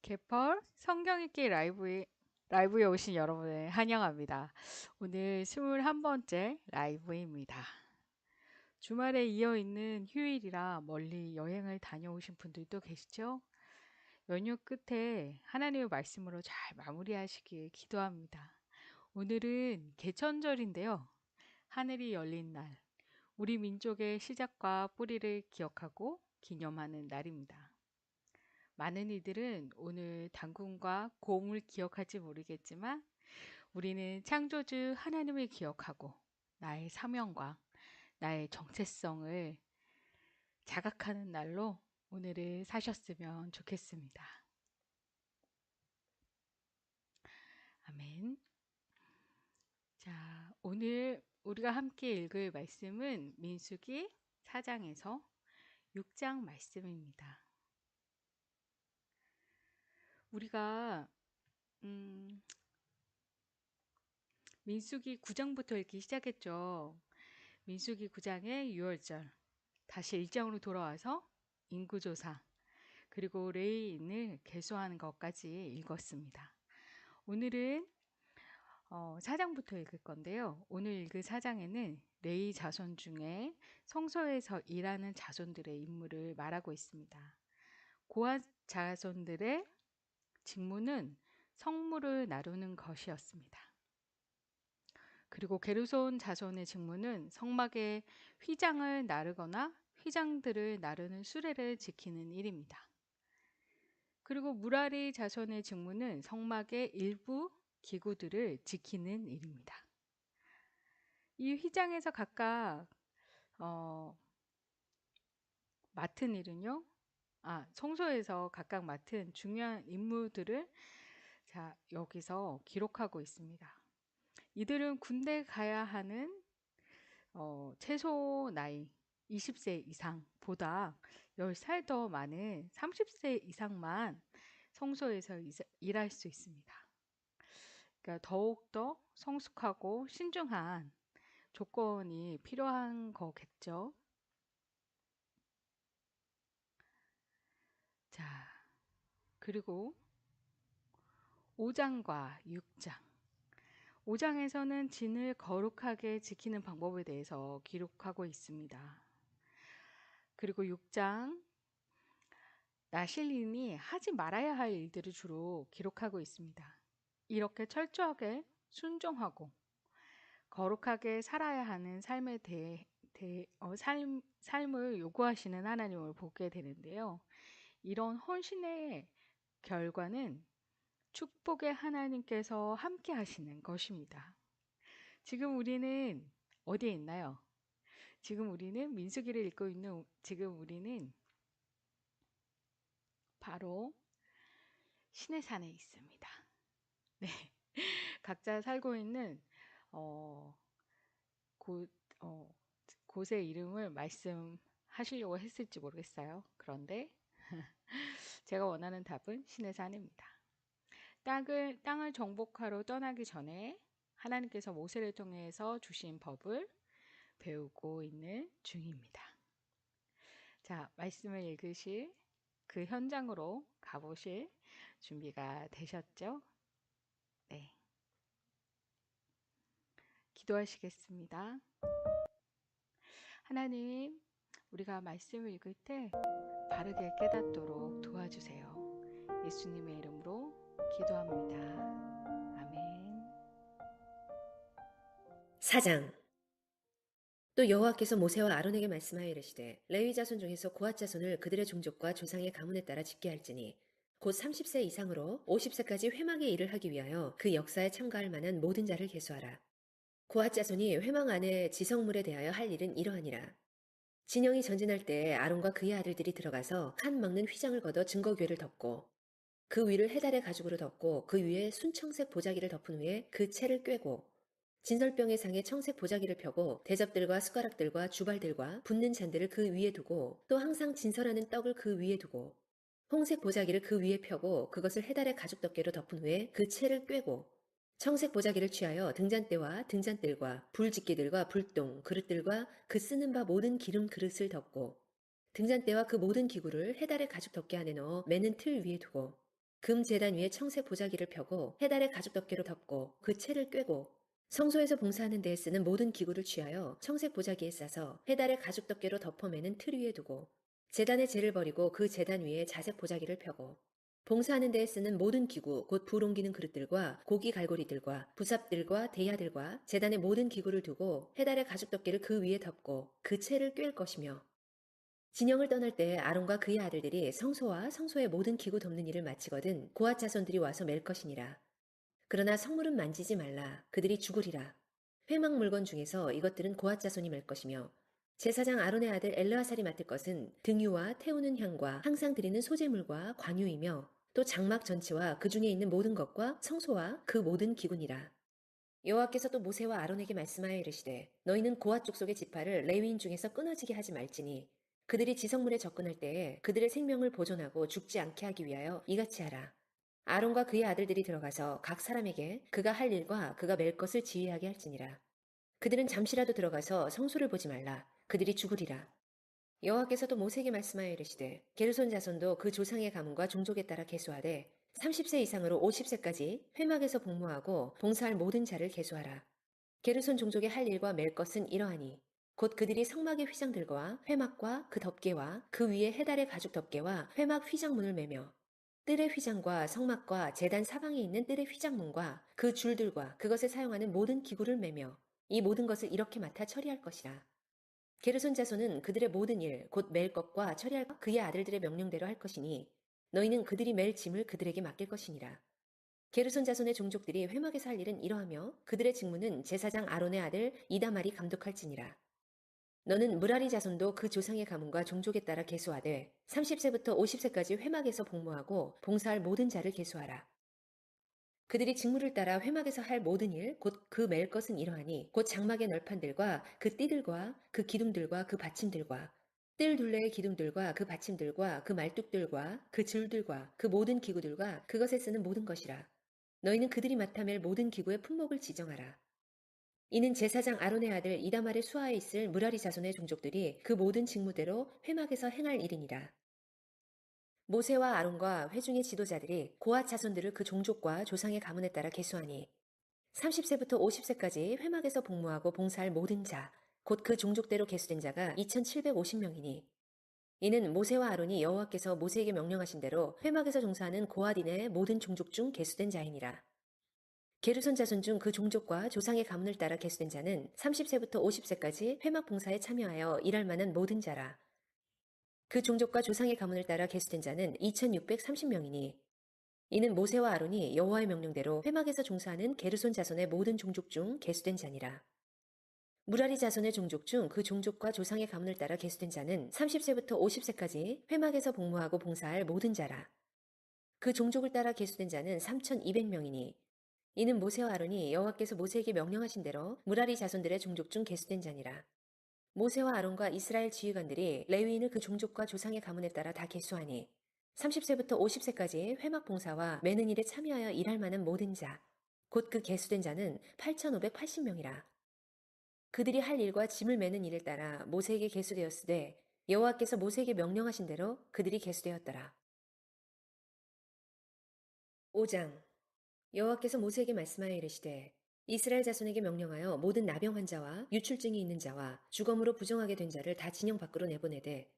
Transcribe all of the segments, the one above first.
개펄 성경 읽기 라이브에 오신 여러분을 환영합니다. 오늘 21번째 라이브입니다. 주말에 이어 있는 휴일이라 멀리 여행을 다녀오신 분들도 계시죠? 연휴 끝에 하나님의 말씀으로 잘 마무리하시길 기도합니다. 오늘은 개천절인데요. 하늘이 열린 날, 우리 민족의 시작과 뿌리를 기억하고 기념하는 날입니다. 많은 이들은 오늘 당군과 고음을 기억할지 모르겠지만 우리는 창조주 하나님을 기억하고 나의 사명과 나의 정체성을 자각하는 날로 오늘을 사셨으면 좋겠습니다. 아멘. 자, 오늘 우리가 함께 읽을 말씀은 민수기 4장에서 6장 말씀입니다. 우리가 민수기 9장부터 읽기 시작했죠. 민수기 9장의 6월절, 다시 1장으로 돌아와서 인구조사, 그리고 레위인을 계수하는 것까지 읽었습니다. 오늘은 4장부터 읽을 건데요. 오늘 읽을 4장에는 레위 자손 중에 성소에서 일하는 자손들의 임무를 말하고 있습니다. 고핫 자손들의 직무는 성물을 나누는 것이었습니다. 그리고 게르손 자손의 직무는 성막의 휘장을 나르거나 휘장들을 나르는 수레를 지키는 일입니다. 그리고 무라리 자손의 직무는 성막의 일부 기구들을 지키는 일입니다. 이 휘장에서 각각 맡은 일은요. 성소에서 각각 맡은 중요한 임무들을 여기서 기록하고 있습니다. 이들은 군대 가야 하는 최소 나이 20세 이상보다 10살 더 많은 30세 이상만 성소에서 일할 수 있습니다. 그러니까 더욱더 성숙하고 신중한 조건이 필요한 거겠죠. 자, 그리고 5장과 6장. 5장에서는 진을 거룩하게 지키는 방법에 대해서 기록하고 있습니다. 그리고 6장, 나실린이 하지 말아야 할 일들을 주로 기록하고 있습니다. 이렇게 철저하게 순종하고 거룩하게 살아야 하는 삶을 요구하시는 하나님을 보게 되는데요. 이런 헌신의 결과는 축복의 하나님께서 함께 하시는 것입니다. 지금 우리는 어디에 있나요? 지금 우리는 민수기를 읽고 있는 지금 우리는 바로 시내산에 있습니다. 네, 각자 살고 있는 어, 곳, 곳의 이름을 말씀하시려고 했을지 모르겠어요. 그런데 제가 원하는 답은 시내산입니다. 땅을 정복하러 떠나기 전에 하나님께서 모세를 통해서 주신 법을 배우고 있는 중입니다. 자, 말씀을 읽으실 그 현장으로 가보실 준비가 되셨죠? 네. 기도하시겠습니다. 하나님, 우리가 말씀을 읽을 때 바르게 깨닫도록 도와주세요. 예수님의 이름으로 기도합니다. 아멘. 4장. 또 여호와께서 모세와 아론에게 말씀하여 이르시되 레위 자손 중에서 고핫 자손을 그들의 종족과 조상의 가문에 따라 집게 할지니 곧 30세 이상으로 50세까지 회막의 일을 하기 위하여 그 역사에 참가할 만한 모든 자를 계수하라. 고핫 자손이 회막 안에 지성물에 대하여 할 일은 이러하니라. 진영이 전진할 때 아론과 그의 아들들이 들어가서 칸 먹는 휘장을 걷어 증거궤를 덮고 그 위를 해달의 가죽으로 덮고 그 위에 순청색 보자기를 덮은 후에 그 채를 꿰고 진설병의 상에 청색 보자기를 펴고 대접들과 숟가락들과 주발들과 붓는 잔들을 그 위에 두고 또 항상 진설하는 떡을 그 위에 두고 홍색 보자기를 그 위에 펴고 그것을 해달의 가죽 덮개로 덮은 후에 그 채를 꿰고 청색 보자기를 취하여 등잔대와 등잔들과 불집게들과 불똥 그릇들과 그 쓰는 바 모든 기름 그릇을 덮고 등잔대와 그 모든 기구를 해달의 가죽 덮개 안에 넣어 매는 틀 위에 두고 금 제단 위에 청색 보자기를 펴고 해달의 가죽 덮개로 덮고 그 채를 꿰고 성소에서 봉사하는 데에 쓰는 모든 기구를 취하여 청색 보자기에 싸서 해달의 가죽 덮개로 덮어매는 틀 위에 두고 제단의 재를 버리고 그 제단 위에 자색 보자기를 펴고 봉사하는 데에 쓰는 모든 기구 곧 불 옮기는 그릇들과 고기 갈고리들과 부삽들과 대야들과 제단의 모든 기구를 두고 해달의 가죽 덮개를 그 위에 덮고 그 채를 꿰을 것이며 진영을 떠날 때 아론과 그의 아들들이 성소와 성소의 모든 기구 덮는 일을 마치거든 고앗 자손들이 와서 맬 것이니라. 그러나 성물은 만지지 말라. 그들이 죽으리라. 회막 물건 중에서 이것들은 고앗 자손이 맬 것이며 제사장 아론의 아들 엘르아살이 맡을 것은 등유와 태우는 향과 항상 드리는 소재물과 관유이며 또 장막 전체와 그 중에 있는 모든 것과 성소와 그 모든 기구니라. 여호와께서 또 모세와 아론에게 말씀하여 이르시되 너희는 고앗 족속의 지파를 레위인 중에서 끊어지게 하지 말지니 그들이 지성물에 접근할 때에 그들의 생명을 보존하고 죽지 않게 하기 위하여 이같이 하라. 아론과 그의 아들들이 들어가서 각 사람에게 그가 할 일과 그가 맬 것을 지휘하게 할지니라. 그들은 잠시라도 들어가서 성소를 보지 말라. 그들이 죽으리라. 여호와께서도 모세에게 말씀하여 이르시되 게르손 자손도 그 조상의 가문과 종족에 따라 계수하되 30세 이상으로 50세까지 회막에서 복무하고 봉사할 모든 자를 계수하라. 게르손 종족의 할 일과 맬 것은 이러하니 곧 그들이 성막의 휘장들과 회막과 그 덮개와 그 위에 해달의 가죽 덮개와 회막 휘장문을 매며 뜰의 휘장과 성막과 제단 사방에 있는 뜰의 휘장문과 그 줄들과 그것에 사용하는 모든 기구를 매며 이 모든 것을 이렇게 맡아 처리할 것이라. 게르손 자손은 그들의 모든 일, 곧 맬 것과 처리할 것 그의 아들들의 명령대로 할 것이니 너희는 그들이 맬 짐을 그들에게 맡길 것이니라. 게르손 자손의 종족들이 회막에서 할 일은 이러하며 그들의 직무는 제사장 아론의 아들 이다말이 감독할지니라. 너는 무라리 자손도 그 조상의 가문과 종족에 따라 계수하되 30세부터 50세까지 회막에서 복무하고 봉사할 모든 자를 계수하라. 그들이 직무를 따라 회막에서 할 모든 일, 곧 그 맬 것은 이러하니, 곧 장막의 널판들과 그 띠들과 그 기둥들과 그 받침들과 뜰 둘레의 기둥들과 그 받침들과 그 말뚝들과 그 줄들과 그 모든 기구들과 그것에 쓰는 모든 것이라. 너희는 그들이 맡아 맬 모든 기구의 품목을 지정하라. 이는 제사장 아론의 아들 이다말의 수하에 있을 무라리 자손의 종족들이 그 모든 직무대로 회막에서 행할 일이니라. 모세와 아론과 회중의 지도자들이 고앗 자손들을 그 종족과 조상의 가문에 따라 계수하니 30세부터 50세까지 회막에서 복무하고 봉사할 모든 자, 곧 그 종족대로 계수된 자가 2750명이니 이는 모세와 아론이 여호와께서 모세에게 명령하신 대로 회막에서 종사하는 고앗인의 모든 종족 중 계수된 자이니라. 게르손 자손 중 그 종족과 조상의 가문을 따라 계수된 자는 30세부터 50세까지 회막 봉사에 참여하여 일할 만한 모든 자라. 그 종족과 조상의 가문을 따라 계수된 자는 2630명이니 이는 모세와 아론이 여호와의 명령대로 회막에서 종사하는 게르손 자손의 모든 종족 중 계수된 자니라. 무라리 자손의 종족 중 그 종족과 조상의 가문을 따라 계수된 자는 30세부터 50세까지 회막에서 복무하고 봉사할 모든 자라. 그 종족을 따라 계수된 자는 3200명이니 이는 모세와 아론이 여호와께서 모세에게 명령하신 대로 무라리 자손들의 종족 중 계수된 자니라. 모세와 아론과 이스라엘 지휘관들이 레위인을 그 종족과 조상의 가문에 따라 다 계수하니 30세부터 50세까지 회막 봉사와 매는 일에 참여하여 일할 만한 모든 자, 곧 그 계수된 자는 8580명이라. 그들이 할 일과 짐을 매는 일을 따라 모세에게 계수되었으되 여호와께서 모세에게 명령하신 대로 그들이 계수되었더라. 5장 여호와께서 모세에게 말씀하여 이르시되 이스라엘 자손에게 명령하여 모든 나병 환자와 유출증이 있는 자와 주검으로 부정하게 된 자를 다 진영 밖으로 내보내되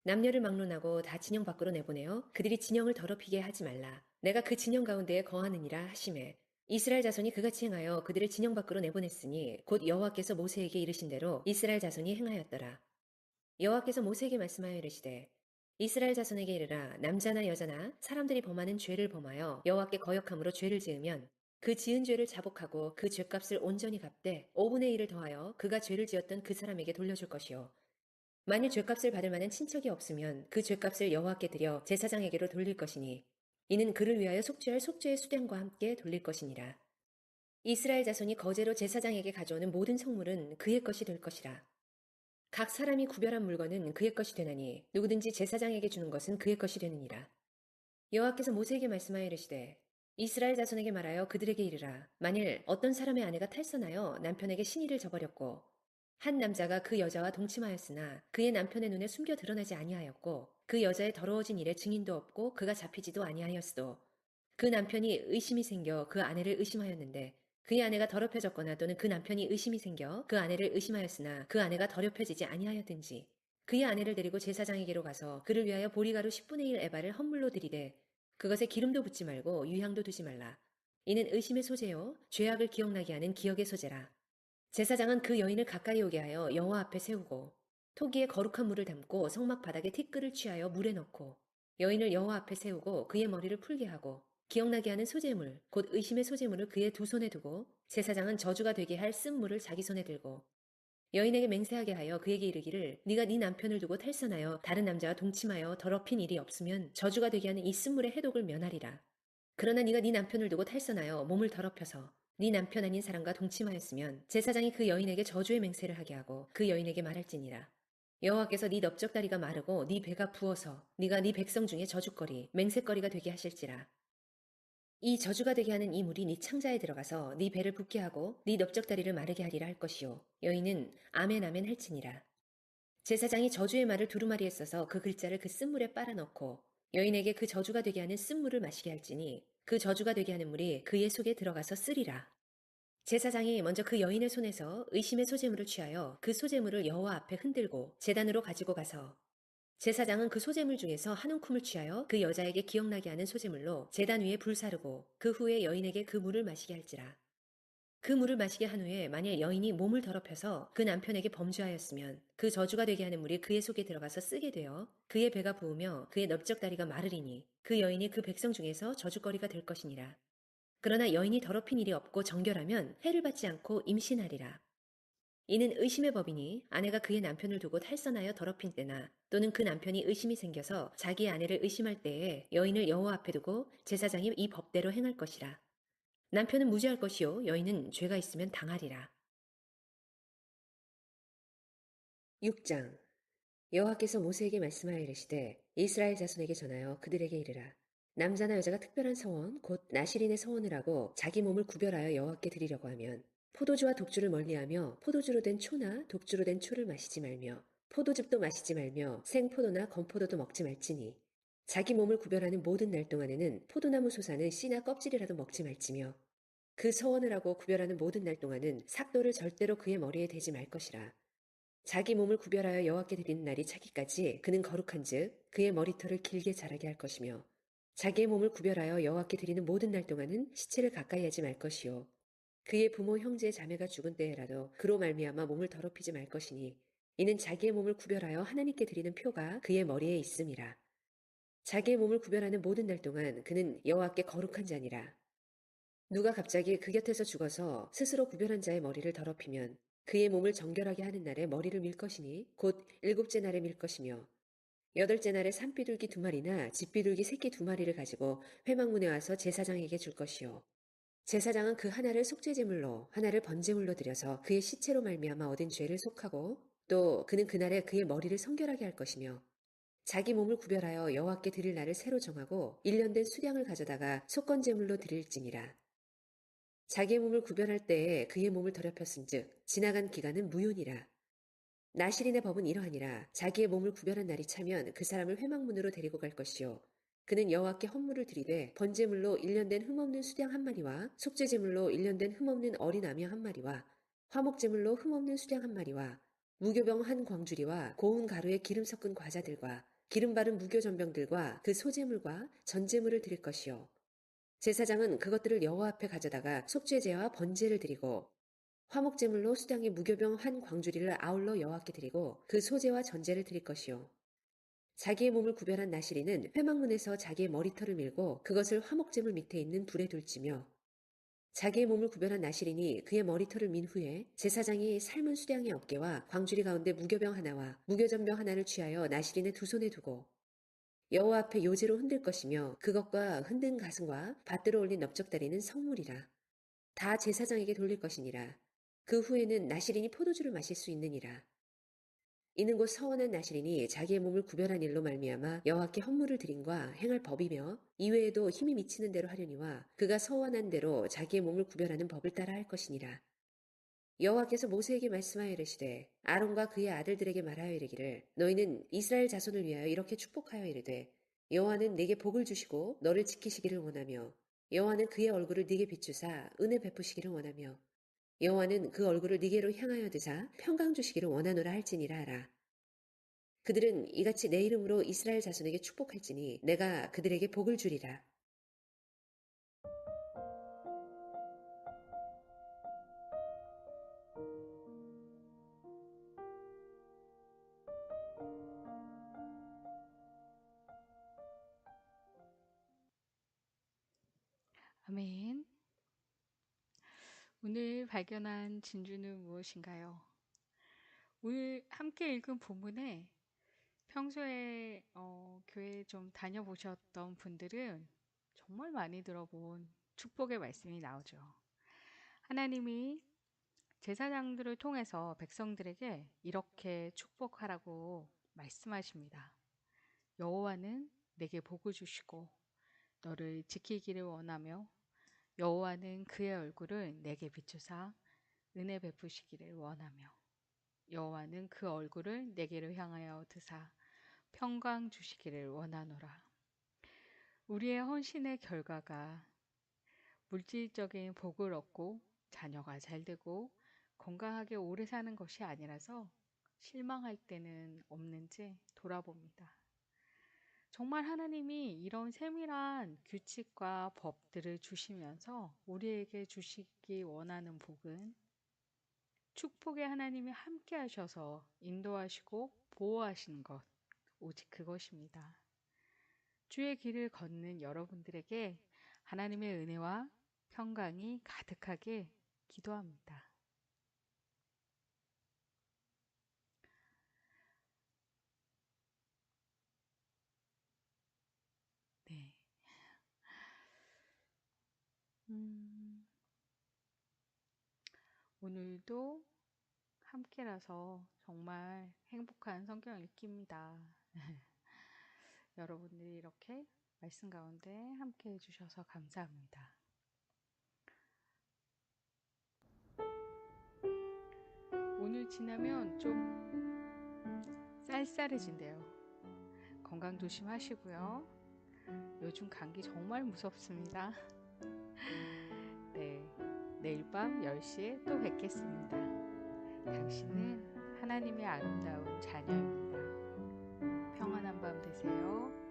남녀를 막론하고 다 진영 밖으로 내보내어 그들이 진영을 더럽히게 하지 말라. 내가 그 진영 가운데에 거하느니라 하시매 이스라엘 자손이 그같이 행하여 그들을 진영 밖으로 내보냈으니 곧 여호와께서 모세에게 이르신 대로 이스라엘 자손이 행하였더라. 여호와께서 모세에게 말씀하여 이르시되 이스라엘 자손에게 이르라 남자나 여자나 사람들이 범하는 죄를 범하여 여호와께 거역함으로 죄를 지으면 그 지은 죄를 자복하고 그 죄값을 온전히 갚되 5분의 1을 더하여 그가 죄를 지었던 그 사람에게 돌려줄 것이요 만일 죄값을 받을 만한 친척이 없으면 그 죄값을 여호와께 드려 제사장에게로 돌릴 것이니 이는 그를 위하여 속죄할 속죄의 수량과 함께 돌릴 것이니라. 이스라엘 자손이 거제로 제사장에게 가져오는 모든 성물은 그의 것이 될 것이라. 각 사람이 구별한 물건은 그의 것이 되나니 누구든지 제사장에게 주는 것은 그의 것이 되느니라. 여호와께서 모세에게 말씀하여 이르시되 이스라엘 자손에게 말하여 그들에게 이르라. 만일 어떤 사람의 아내가 탈선하여 남편에게 신의를 저버렸고 한 남자가 그 여자와 동침하였으나 그의 남편의 눈에 숨겨 드러나지 아니하였고 그 여자의 더러워진 일에 증인도 없고 그가 잡히지도 아니하였으도 그 남편이 의심이 생겨 그 아내를 의심하였는데 그의 아내가 더럽혀졌거나 또는 그 남편이 의심이 생겨 그 아내를 의심하였으나 그 아내가 더럽혀지지 아니하였든지 그의 아내를 데리고 제사장에게로 가서 그를 위하여 보리가루 10분의 1 에바를 헌물로 드리되 그것에 기름도 붓지 말고 유향도 두지 말라. 이는 의심의 소재요 죄악을 기억나게 하는 기억의 소재라. 제사장은 그 여인을 가까이 오게 하여 여호와 앞에 세우고 토기에 거룩한 물을 담고 성막 바닥에 티끌을 취하여 물에 넣고 여인을 여호와 앞에 세우고 그의 머리를 풀게 하고 기억나게 하는 소재물 곧 의심의 소재물을 그의 두 손에 두고 제사장은 저주가 되게 할 쓴물을 자기 손에 들고 여인에게 맹세하게 하여 그에게 이르기를 네가 네 남편을 두고 탈선하여 다른 남자와 동침하여 더럽힌 일이 없으면 저주가 되게 하는 이 쓴물의 해독을 면하리라. 그러나 네가 네 남편을 두고 탈선하여 몸을 더럽혀서 네 남편 아닌 사람과 동침하였으면 제사장이 그 여인에게 저주의 맹세를 하게 하고 그 여인에게 말할지니라. 여호와께서 네 넓적다리가 마르고 네 배가 부어서 네가 네 백성 중에 저주거리 맹세거리가 되게 하실지라. 이 저주가 되게 하는 이 물이 네 창자에 들어가서 네 배를 붓게 하고 네 넓적다리를 마르게 하리라 할 것이요 여인은 아멘 아멘 할지니라. 제사장이 저주의 말을 두루마리에 써서 그 글자를 그 쓴물에 빨아넣고 여인에게 그 저주가 되게 하는 쓴물을 마시게 할지니 그 저주가 되게 하는 물이 그의 속에 들어가서 쓰리라. 제사장이 먼저 그 여인의 손에서 의심의 소재물을 취하여 그 소재물을 여호와 앞에 흔들고 제단으로 가지고 가서 제사장은 그 소재물 중에서 한 움큼을 취하여 그 여자에게 기억나게 하는 소재물로 제단 위에 불 사르고 그 후에 여인에게 그 물을 마시게 할지라. 그 물을 마시게 한 후에 만일 여인이 몸을 더럽혀서 그 남편에게 범죄하였으면 그 저주가 되게 하는 물이 그의 속에 들어가서 쓰게 되어 그의 배가 부으며 그의 넓적다리가 마르리니 그 여인이 그 백성 중에서 저주거리가 될 것이니라. 그러나 여인이 더럽힌 일이 없고 정결하면 해를 받지 않고 임신하리라. 이는 의심의 법이니 아내가 그의 남편을 두고 탈선하여 더럽힌 때나 또는 그 남편이 의심이 생겨서 자기 아내를 의심할 때에 여인을 여호와 앞에 두고 제사장이 이 법대로 행할 것이라. 남편은 무죄할 것이요 여인은 죄가 있으면 당하리라. 6장 여호와께서 모세에게 말씀하여 이르시되 이스라엘 자손에게 전하여 그들에게 이르라. 남자나 여자가 특별한 서원 곧 나실인의 서원을 하고 자기 몸을 구별하여 여호와께 드리려고 하면 포도주와 독주를 멀리하며 포도주로 된 초나 독주로 된 초를 마시지 말며 포도즙도 마시지 말며 생포도나 건포도도 먹지 말지니 자기 몸을 구별하는 모든 날 동안에는 포도나무 솟아는 씨나 껍질이라도 먹지 말지며 그 서원을 하고 구별하는 모든 날 동안은 삭도를 절대로 그의 머리에 대지 말 것이라. 자기 몸을 구별하여 여호와께 드리는 날이 차기까지 그는 거룩한즉 그의 머리털을 길게 자라게 할 것이며 자기의 몸을 구별하여 여호와께 드리는 모든 날 동안은 시체를 가까이 하지 말 것이요 그의 부모 형제 자매가 죽은 때에라도 그로 말미암아 몸을 더럽히지 말 것이니 이는 자기의 몸을 구별하여 하나님께 드리는 표가 그의 머리에 있음이라. 자기의 몸을 구별하는 모든 날 동안 그는 여호와께 거룩한 자니라. 누가 갑자기 그 곁에서 죽어서 스스로 구별한 자의 머리를 더럽히면 그의 몸을 정결하게 하는 날에 머리를 밀 것이니 곧 일곱째 날에 밀 것이며 여덟째 날에 산비둘기 두 마리나 집비둘기 새끼 두 마리를 가지고 회막문에 와서 제사장에게 줄 것이요 제사장은 그 하나를 속죄제물로 하나를 번제물로 드려서 그의 시체로 말미암아 얻은 죄를 속하고 또 그는 그날에 그의 머리를 성결하게 할 것이며 자기 몸을 구별하여 여호와께 드릴 날을 새로 정하고 1년 된 수량을 가져다가 속건제물로 드릴지니라. 자기의 몸을 구별할 때에 그의 몸을 더럽혔은즉 지나간 기간은 무효니라. 나실인의 법은 이러하니라. 자기의 몸을 구별한 날이 차면 그 사람을 회막문으로 데리고 갈 것이요 그는 여호와께 헌물을 드리되 번제물로 1년 된 흠없는 수량 한 마리와 속죄제물로 1년 된 흠없는 어린 암양 한 마리와 화목제물로 흠없는 수량 한 마리와 무교병 한 광주리와 고운 가루에 기름 섞은 과자들과 기름 바른 무교전병들과 그 소제물과 전제물을 드릴 것이요 제사장은 그것들을 여호와 앞에 가져다가 속죄제와 번제를 드리고 화목제물로 수량의 무교병 한 광주리를 아울러 여호와께 드리고 그 소제와 전제를 드릴 것이요 자기의 몸을 구별한 나시리는 회막문에서 자기의 머리털을 밀고 그것을 화목제물 밑에 있는 불에 둘지며 자기의 몸을 구별한 나시린이 그의 머리털을 민 후에 제사장이 삶은 수량의 어깨와 광주리 가운데 무교병 하나와 무교전병 하나를 취하여 나시린의 두 손에 두고 여호와 앞에 요제로 흔들 것이며 그것과 흔든 가슴과 밭들어 올린 넓적다리는 성물이라. 다 제사장에게 돌릴 것이니라. 그 후에는 나시린이 포도주를 마실 수 있느니라. 이는 곧 서원한 나시린이 자기의 몸을 구별한 일로 말미암아 여호와께 헌물을 드림과 행할 법이며 이외에도 힘이 미치는 대로 하려니와 그가 서원한 대로 자기의 몸을 구별하는 법을 따라 할 것이니라. 여호와께서 모세에게 말씀하여 이르시되 아론과 그의 아들들에게 말하여 이르기를 너희는 이스라엘 자손을 위하여 이렇게 축복하여 이르되 여호와는 내게 복을 주시고 너를 지키시기를 원하며 여호와는 그의 얼굴을 네게 비추사 은혜 베푸시기를 원하며 여호와는 그 얼굴을 네게로 향하여 드사 평강 주시기를 원하노라 할지니라 하라. 그들은 이같이 내 이름으로 이스라엘 자손에게 축복할지니 내가 그들에게 복을 주리라. 아멘. 오늘 발견한 진주는 무엇인가요? 오늘 함께 읽은 본문에 평소에 교회 좀 다녀보셨던 분들은 정말 많이 들어본 축복의 말씀이 나오죠. 하나님이 제사장들을 통해서 백성들에게 이렇게 축복하라고 말씀하십니다. 여호와는 내게 복을 주시고 너를 지키기를 원하며 여호와는 그의 얼굴을 내게 비추사 은혜 베푸시기를 원하며 여호와는 그 얼굴을 내게로 향하여 드사 평강 주시기를 원하노라. 우리의 헌신의 결과가 물질적인 복을 얻고 자녀가 잘 되고 건강하게 오래 사는 것이 아니라서 실망할 때는 없는지 돌아봅니다. 정말 하나님이 이런 세밀한 규칙과 법들을 주시면서 우리에게 주시기 원하는 복은 축복의 하나님이 함께 하셔서 인도하시고 보호하시는 것, 오직 그것입니다. 주의 길을 걷는 여러분들에게 하나님의 은혜와 평강이 가득하게 기도합니다. 네. 오늘도 함께라서 정말 행복한 성경 읽기입니다. 여러분들이 이렇게 말씀 가운데 함께 해주셔서 감사합니다. 오늘 지나면 좀 쌀쌀해진대요. 건강 조심하시고요. 요즘 감기 정말 무섭습니다. 네, 내일 밤 10시에 또 뵙겠습니다. 당신은 하나님의 아름다운 자녀입니다. 평안한 밤 되세요.